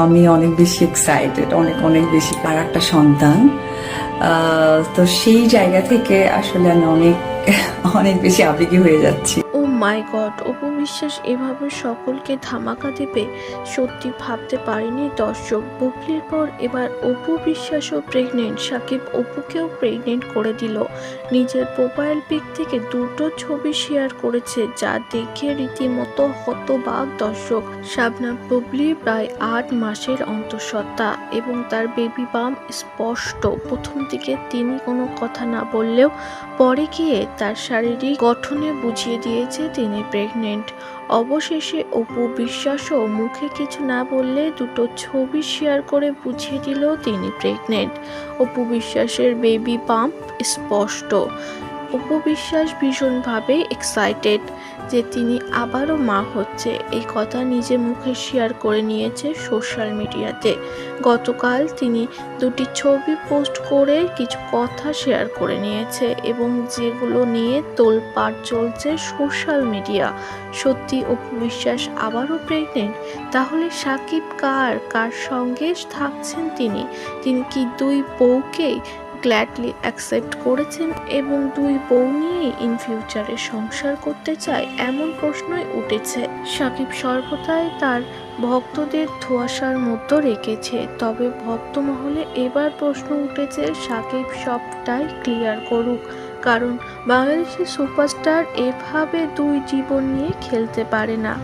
আমি অনেক বেশি এক্সাইটেড, অনেক অনেক বেশি। আর একটা সন্তান, তো সেই জায়গা থেকে আসলে আমি অনেক অনেক বেশি আবেগী হয়ে যাচ্ছি। ও মাই গড, অপু বিশ্বাস এভাবে সকলকে ধামাকা দেবে সত্যি ভাবতে পারেনি দর্শক। বুবলির পর এবার অপু বিশ্বাসও প্রেগনেন্ট। সাকিব অপুকেও প্রেগনেন্ট করে দিল। নিজের প্রোফাইল পিক থেকে দুটো ছবি শেয়ার করেছে, যা দেখে রীতিমতো হতবাক দর্শক। শাবনাম বুবলি প্রায় 8 মাসের অন্তঃসত্ত্বা এবং তার বেবি বাম স্পষ্ট। প্রথম দিকে তিনি কোনো কথা না বললেও পরে গিয়ে তার শারীরিক গঠনে বুঝিয়ে দিয়েছে তিনি প্রেগনেন্ট। অবশেষে অপু বিশ্বাসও মুখে কিছু না বললে দুটো ছবি শেয়ার করে বুঝিয়ে দিল তিনি প্রেগনেন্ট। অপু বিশ্বাসের বেবি বাম্প স্পষ্ট। অপু বিশ্বাস ভীষণভাবে এক্সাইটেড যে তিনি আবারও মা হচ্ছে, এই কথা নিজে মুখে শেয়ার করে নিয়েছে সোশ্যাল মিডিয়াতে। গতকাল তিনি দুটি ছবি পোস্ট করে কিছু কথা শেয়ার করে নিয়েছে এবং যেগুলো নিয়ে তোলপাড় চলছে সোশ্যাল মিডিয়া। সত্যি অপু বিশ্বাস আবারও প্রেগনেন্ট? তাহলে সাকিব কার সঙ্গে থাকছেন তিনি কি দুই বউকেই গ্ল্যাডলি অ্যাকসেপ্ট করেছেন এবং দুই বউ নিয়েই ইন ফিউচারে সংসার করতে চায়, এমন প্রশ্নই উঠেছে। সাকিব সর্বদাই তার ভক্তদের ধোঁয়াশার মধ্যে রেখেছে, তবে ভক্ত মহলে এবার প্রশ্ন উঠেছে সাকিব সবটাই ক্লিয়ার করুক, কারণ বাংলাদেশের সুপারস্টার এভাবে দুই জীবন নিয়ে খেলতে পারে না।